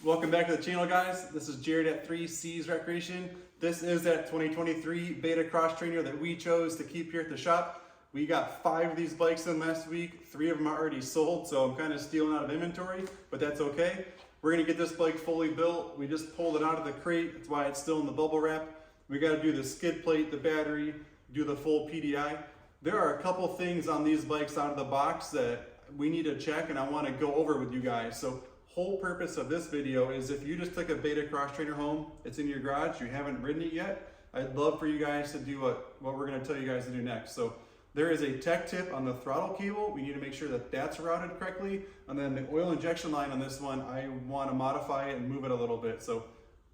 Welcome back to the channel, guys. This is Jared at 3C's Recreation. This is that 2023 Beta Cross Trainer that we chose to keep here at the shop. We got 5 of these bikes in last week. 3 of them are already sold, so I'm kind of stealing out of inventory, but that's okay. We're gonna get this bike fully built. We just pulled it out of the crate. That's why it's still in the bubble wrap. We gotta do the skid plate, the battery, do the full PDI. There are a couple things on these bikes out of the box that we need to check and I wanna go over with you guys. So whole purpose of this video is if you just took a Beta Cross Trainer home, it's in your garage, you haven't ridden it yet, I'd love for you guys to do what we're gonna tell you guys to do next. So there is a tech tip on the throttle cable. We need to make sure that that's routed correctly. And then the oil injection line on this one, I wanna modify it and move it a little bit. So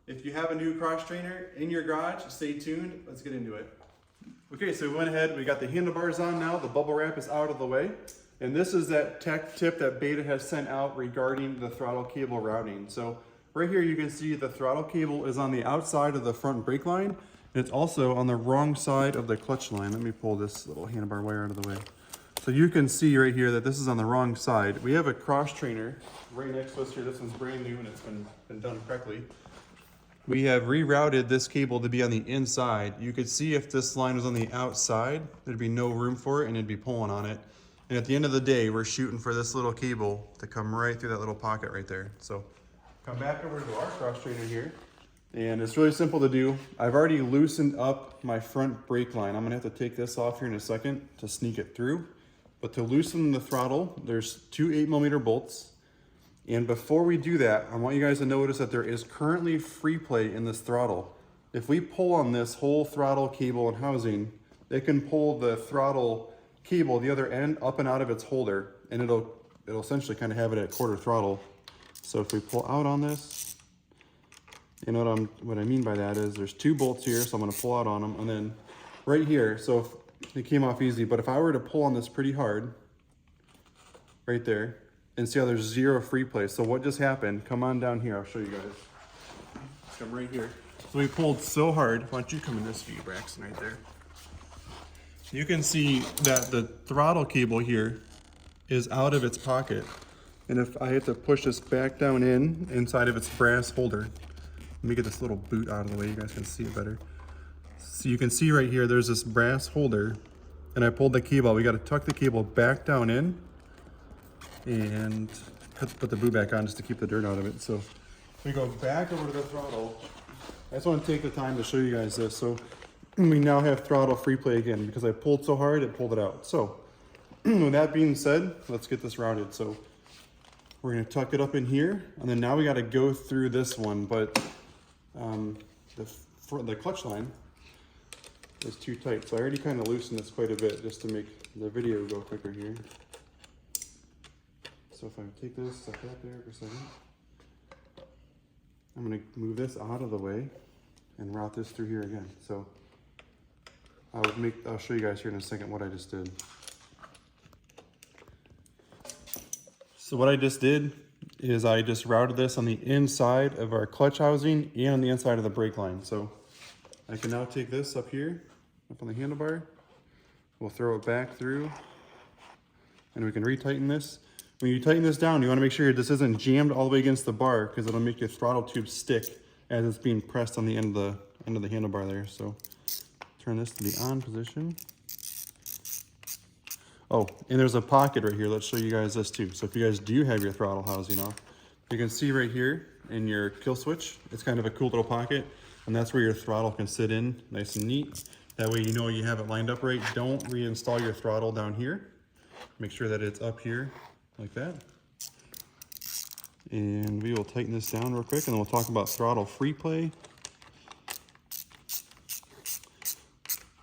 if you have a new cross trainer in your garage, stay tuned, let's get into it. Okay, so we went ahead, we got the handlebars on now, the bubble wrap is out of the way. And this is that tech tip that Beta has sent out regarding the throttle cable routing. So right here you can see the throttle cable is on the outside of the front brake line, and it's also on the wrong side of the clutch line. Let me pull this little handlebar wire out of the way. So you can see right here that this is on the wrong side. We have a cross trainer right next to us here. This one's brand new and it's been done correctly. We have rerouted this cable to be on the inside. You could see if this line was on the outside, there'd be no room for it and it'd be pulling on it. And at the end of the day, we're shooting for this little cable to come right through that little pocket right there. So come back over to our cross trainer here. And it's really simple to do. I've already loosened up my front brake line. I'm gonna have to take this off here in a second to sneak it through. But to loosen the throttle, there's 2 8mm bolts. And before we do that, I want you guys to notice that there is currently free play in this throttle. If we pull on this whole throttle cable and housing, it can pull the throttle cable, the other end, up and out of its holder, and it'll essentially kind of have it at quarter throttle. So if we pull out on this, you know what I mean by that is there's 2 bolts here, so I'm going to pull out on them, and then right here, so if it came off easy, but if I were to pull on this pretty hard, right there, and see how there's 0 free play. So what just happened, come on down here, I'll show you guys. Come right here. So we pulled so hard, why don't you come in this view, Braxton, right there. You can see that the throttle cable here is out of its pocket. And if I had to push this back down inside of its brass holder, let me get this little boot out of the way, you guys can see it better. So you can see right here, there's this brass holder, and I pulled the cable. We gotta tuck the cable back down in, and put the boot back on just to keep the dirt out of it. So we go back over to the throttle. I just wanna take the time to show you guys this. So we now have throttle free play again because I pulled so hard it pulled it out. So with that being said, let's get this routed. So we're gonna tuck it up in here, and then now we gotta go through this one, but the clutch line is too tight. So I already kind of loosened this quite a bit just to make the video go quicker here. So if I take this, set that there for a second. I'm gonna move this out of the way and route this through here again. So I'll show you guys here in a second what I just did. So what I just did is I just routed this on the inside of our clutch housing and on the inside of the brake line. So I can now take this up here, up on the handlebar. We'll throw it back through and we can retighten this. When you tighten this down, you want to make sure this isn't jammed all the way against the bar because it'll make your throttle tube stick as it's being pressed on the end of the handlebar there. So turn this to the on position. Oh, and there's a pocket right here. Let's show you guys this too. So if you guys do have your throttle housing off, you can see right here in your kill switch, it's kind of a cool little pocket, and that's where your throttle can sit in nice and neat. That way you know you have it lined up right. Don't reinstall your throttle down here. Make sure that it's up here like that. And we will tighten this down real quick, and then we'll talk about throttle free play.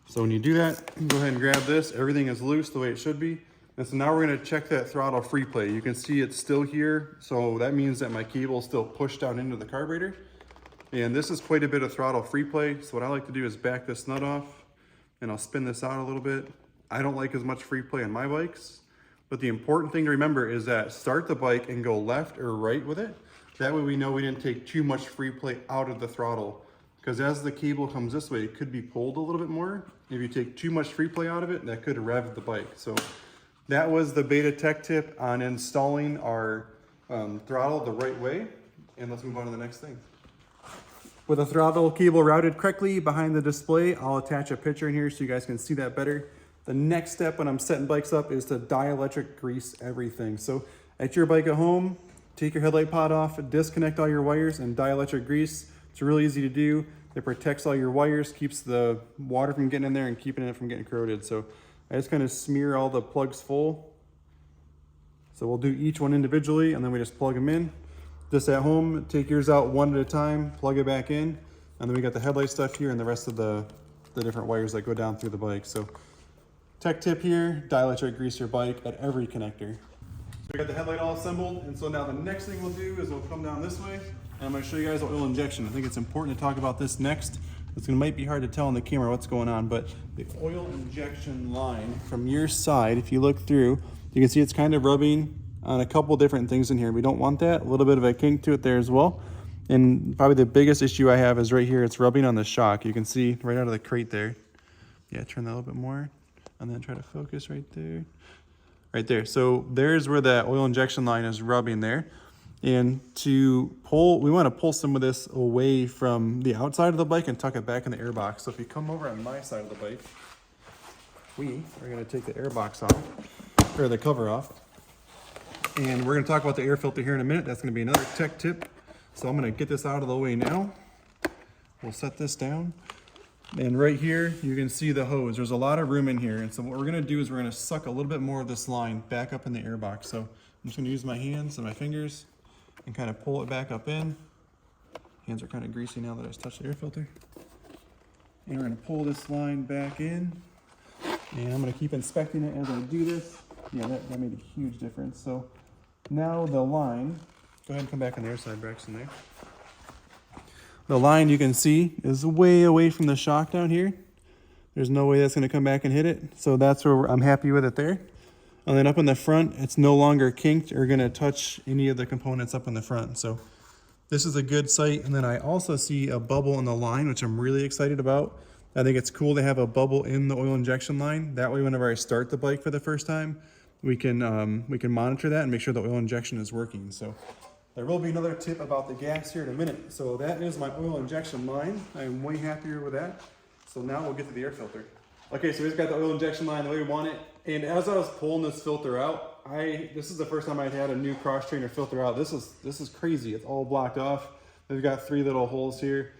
So when you do that, go ahead and grab this. Everything is loose the way it should be. And so now we're gonna check that throttle free play. You can see it's still here. So that means that my cable is still pushed down into the carburetor. And this is quite a bit of throttle free play. So what I like to do is back this nut off, and I'll spin this out a little bit. I don't like as much free play on my bikes, but the important thing to remember is that start the bike and go left or right with it. That way we know we didn't take too much free play out of the throttle. Because as the cable comes this way, it could be pulled a little bit more. If you take too much free play out of it, that could rev the bike. So that was the Beta tech tip on installing our throttle the right way. and let's move on to the next thing. With the throttle cable routed correctly behind the display, I'll attach a picture in here so you guys can see that better. The next step when I'm setting bikes up is to dielectric grease everything. So at your bike at home, take your headlight pod off, disconnect all your wires, and dielectric grease. It's really easy to do. It protects all your wires, keeps the water from getting in there and keeping it from getting corroded. So I just kind of smear all the plugs full. So we'll do each one individually and then we just plug them in. Just at home, take yours out one at a time, plug it back in, and then we got the headlight stuff here and the rest of the different wires that go down through the bike. So tech tip here, dielectric grease your bike at every connector. So we got the headlight all assembled, and so now the next thing we'll do is we'll come down this way, and I'm gonna show you guys oil injection. I think it's important to talk about this next. It might be hard to tell on the camera what's going on, but the oil injection line from your side, if you look through, you can see it's kind of rubbing on a couple different things in here. We don't want that. A little bit of a kink to it there as well. And probably the biggest issue I have is right here. It's rubbing on the shock. You can see right out of the crate there. Yeah, turn that a little bit more. And then try to focus right there. Right there. So there's where that oil injection line is rubbing there. And to pull, we want to pull some of this away from the outside of the bike and tuck it back in the airbox. So if you come over on my side of the bike, we are going to take the airbox off, or the cover off. And we're going to talk about the air filter here in a minute. That's going to be another tech tip. So I'm going to get this out of the way now. We'll set this down. And right here, you can see the hose. There's a lot of room in here. And so what we're going to do is we're going to suck a little bit more of this line back up in the airbox. So I'm just going to use my hands and my fingers and kind of pull it back up in. Hands are kind of greasy now that I just touched the air filter. And we're going to pull this line back in. And I'm going to keep inspecting it as I do this. Yeah, that made a huge difference. So now the line, go ahead and come back on the air side, Braxton, there. The line you can see is way away from the shock down here. There's no way that's going to come back and hit it. So that's where I'm happy with it there. And then up in the front, it's no longer kinked or going to touch any of the components up in the front. So this is a good sight. And then I also see a bubble in the line, which I'm really excited about. I think it's cool to have a bubble in the oil injection line. That way, whenever I start the bike for the first time, we can monitor that and make sure the oil injection is working. So there will be another tip about the gas here in a minute. So that is my oil injection line. I'm way happier with that. So now we'll get to the air filter. Okay, so we've got the oil injection line the way we want it. And as I was pulling this filter out, this is the first time I'd had a new cross trainer filter out. This is crazy. It's all blocked off. We've got 3 little holes here.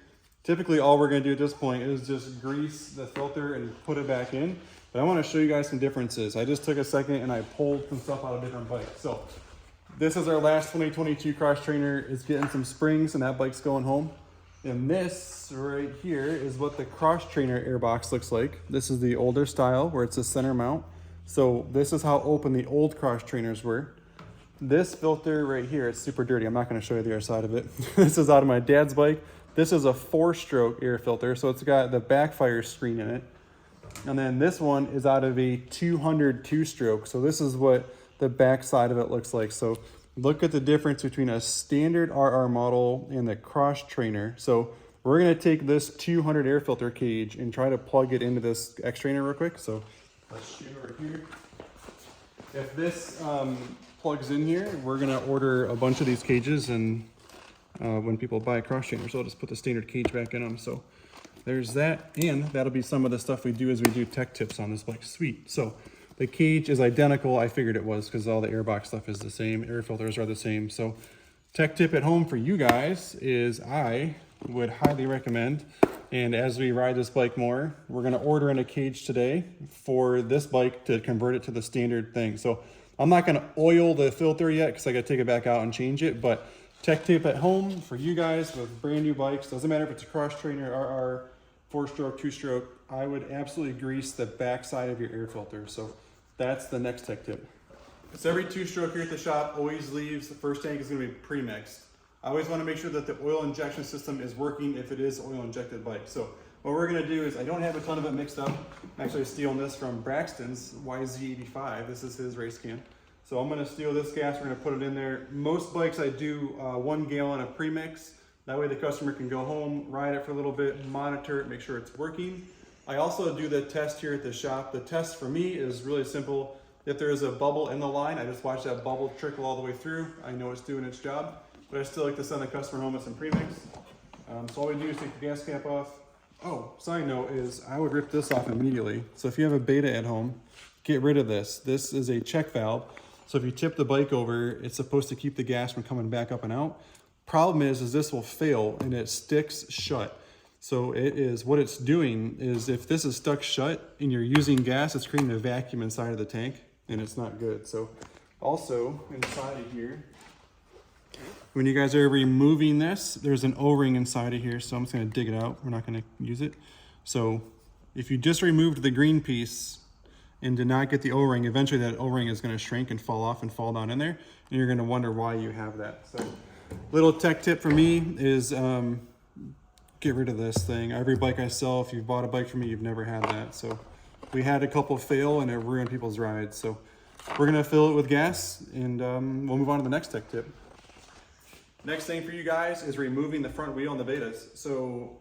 Typically all we're going to do at this point is just grease the filter and put it back in. But I want to show you guys some differences. I just took a second and I pulled some stuff out of different bikes. So this is our last 2022 cross trainer. It's getting some springs and that bike's going home. And this right here is what the cross trainer airbox looks like. This is the older style where it's a center mount. So this is how open the old cross trainers were. This filter right here, it's super dirty. I'm not going to show you the other side of it. This is out of my dad's bike. This is a 4-stroke air filter, so it's got the backfire screen in it. And then this one is out of a 200 2-stroke. So this is what the back side of it looks like. So look at the difference between a standard RR model and the cross trainer. So we're going to take this 200 air filter cage and try to plug it into this XTrainer real quick. So let's shoot over here. If this plugs in here, we're going to order a bunch of these cages, and when people buy cross trainers, so I'll just put the standard cage back in them. So there's that, and that'll be some of the stuff we do as we do tech tips on this bike. Sweet. So the cage is identical. I figured it was because all the airbox stuff is the same. Air filters are the same. So tech tip at home for you guys is I would highly recommend, and as we ride this bike more, we're going to order in a cage today for this bike to convert it to the standard thing. So I'm not going to oil the filter yet because I got to take it back out and change it, but tech tip at home for you guys with brand new bikes, doesn't matter if it's a cross trainer, RR, 4-stroke, 2-stroke, I would absolutely grease the back side of your air filter. So that's the next tech tip. So every 2-stroke here at the shop always leaves, the first tank is going to be pre-mixed. I always want to make sure that the oil injection system is working if it is oil injected bike. So what we're going to do is, I don't have a ton of it mixed up. I'm actually stealing this from Braxton's YZ85. This is his race can. So I'm going to steal this gas, we're going to put it in there. Most bikes I do 1 gallon of premix. That way the customer can go home, ride it for a little bit, monitor it, make sure it's working. I also do the test here at the shop. The test for me is really simple. If there is a bubble in the line, I just watch that bubble trickle all the way through. I know it's doing its job. but I still like to send the customer home with some premix. So all we do is take the gas cap off. Oh, side note is I would rip this off immediately. So if you have a Beta at home, get rid of this. This is a check valve. So if you tip the bike over, it's supposed to keep the gas from coming back up and out. Problem is this will fail and it sticks shut. So what it's doing is if this is stuck shut and you're using gas, it's creating a vacuum inside of the tank and it's not good. So also inside of here, when you guys are removing this, there's an O-ring inside of here. So I'm just gonna dig it out. We're not gonna use it. So if you just removed the green piece and did not get the O-ring, eventually that O-ring is gonna shrink and fall off and fall down in there. And you're gonna wonder why you have that. So little tech tip for me is get rid of this thing. Every bike I sell, if you've bought a bike from me, you've never had that. So we had a couple fail and it ruined people's rides. So we're gonna fill it with gas and we'll move on to the next tech tip. Next thing for you guys is removing the front wheel on the Betas. So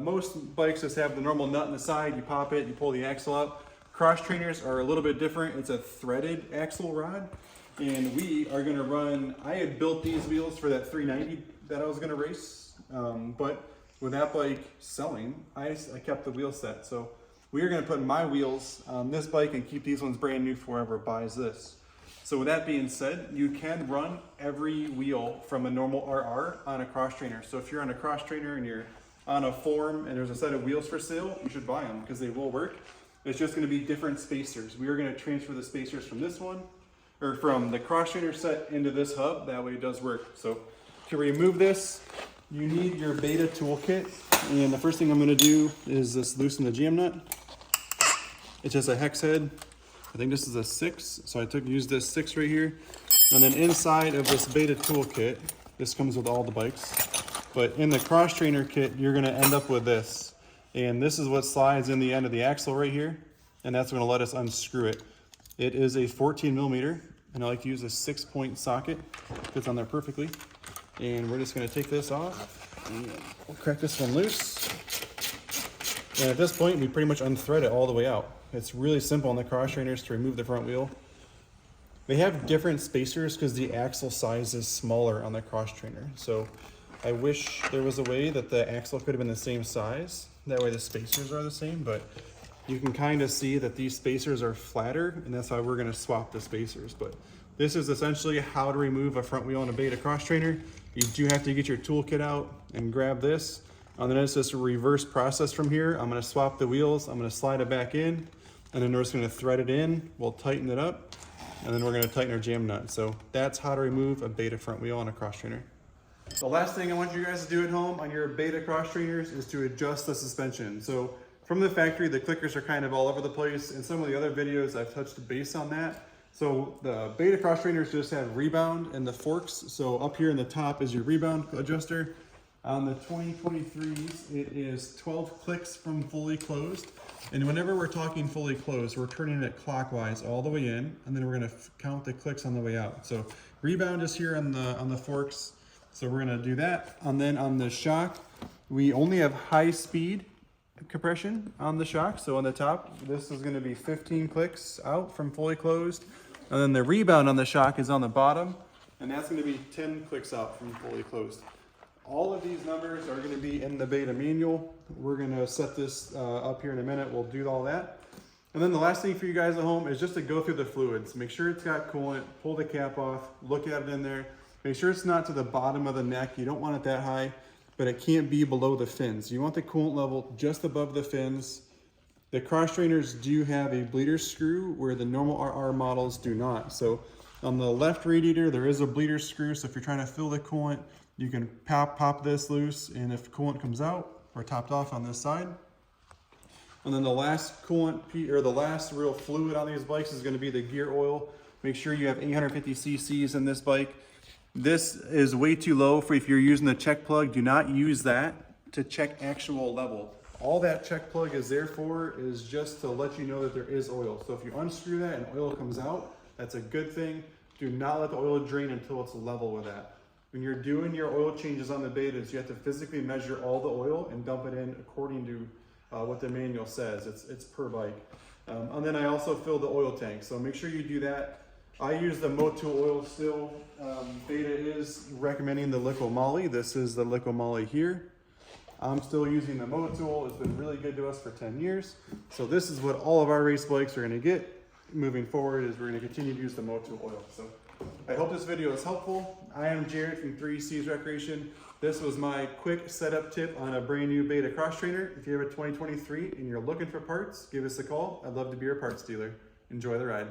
most bikes just have the normal nut in the side, you pop it, you pull the axle up. Cross trainers are a little bit different. It's a threaded axle rod. And we are gonna run, I had built these wheels for that 390 that I was gonna race. But with that bike selling, I kept the wheel set. So we are gonna put my wheels on this bike and keep these ones brand new for whoever buys this. So with that being said, you can run every wheel from a normal RR on a cross trainer. So if you're on a cross trainer and you're on a form and there's a set of wheels for sale, you should buy them because they will work. It's just gonna be different spacers. We are gonna transfer the spacers from this one, or from the cross trainer set into this hub. That way it does work. So to remove this, you need your Beta toolkit. And the first thing I'm gonna do is just loosen the jam nut. It's just a hex head. I think this is a 6, so I used this 6 right here. And then inside of this Beta toolkit, this comes with all the bikes, but in the cross trainer kit, you're gonna end up with this. And this is what slides in the end of the axle right here, and that's gonna let us unscrew it. It is a 14 millimeter, and I like to use a 6-point socket. Fits on there perfectly. And we're just gonna take this off, and we'll crack this one loose. And at this point, we pretty much unthread it all the way out. It's really simple on the cross trainers to remove the front wheel. They have different spacers because the axle size is smaller on the cross trainer. So I wish there was a way that the axle could have been the same size. That way the spacers are the same, but you can kind of see that these spacers are flatter, and that's why we're gonna swap the spacers. But this is essentially how to remove a front wheel on a Beta cross trainer. You do have to get your toolkit out and grab this. And then it's just a reverse process from here. I'm gonna swap the wheels, I'm gonna slide it back in, and then we're just gonna thread it in, we'll tighten it up, and then we're gonna tighten our jam nut. So that's how to remove a Beta front wheel on a cross trainer. The last thing I want you guys to do at home on your Beta cross trainers is to adjust the suspension. So from the factory, the clickers are kind of all over the place. In some of the other videos, I've touched base on that. So the Beta cross trainers just have rebound and the forks. So up here in the top is your rebound adjuster. On the 2023s, it is 12 clicks from fully closed. And whenever we're talking fully closed, we're turning it clockwise all the way in, and then we're gonna count the clicks on the way out. So rebound is here on the forks. So we're gonna do that. And then on the shock, we only have high speed compression on the shock. So on the top, this is gonna be 15 clicks out from fully closed. And then the rebound on the shock is on the bottom, and that's gonna be 10 clicks out from fully closed. All of these numbers are gonna be in the Beta manual. We're gonna set this up here in a minute. We'll do all that. And then the last thing for you guys at home is just to go through the fluids. Make sure it's got coolant, pull the cap off, look at it in there. Make sure it's not to the bottom of the neck. You don't want it that high, but it can't be below the fins. You want the coolant level just above the fins. The cross trainers do have a bleeder screw where the normal RR models do not. So on the left radiator, there is a bleeder screw. So if you're trying to fill the coolant, you can pop this loose, and if coolant comes out, we're topped off on this side. And then the last coolant, or the last real fluid on these bikes is gonna be the gear oil. Make sure you have 850 cc's in this bike. This is way too low for if you're using the check plug. Do not use that to check actual level. All that check plug is there for is just to let you know that there is oil. So if you unscrew that and oil comes out, that's a good thing. Do not let the oil drain until it's level with that. When you're doing your oil changes on the Betas, you have to physically measure all the oil and dump it in according to what the manual says. It's per bike. And then I also fill the oil tank. So make sure you do that. I use the Motul oil still. Beta is recommending the Liqui Moly. This is the Liqui Moly here. I'm still using the Motul. It's been really good to us for 10 years. So this is what all of our race bikes are gonna get moving forward, is we're gonna continue to use the Motul oil. So I hope this video is helpful. I am Jared from 3C's Recreation. This was my quick setup tip on a brand new Beta cross trainer. If you have a 2023 and you're looking for parts, give us a call. I'd love to be your parts dealer. Enjoy the ride.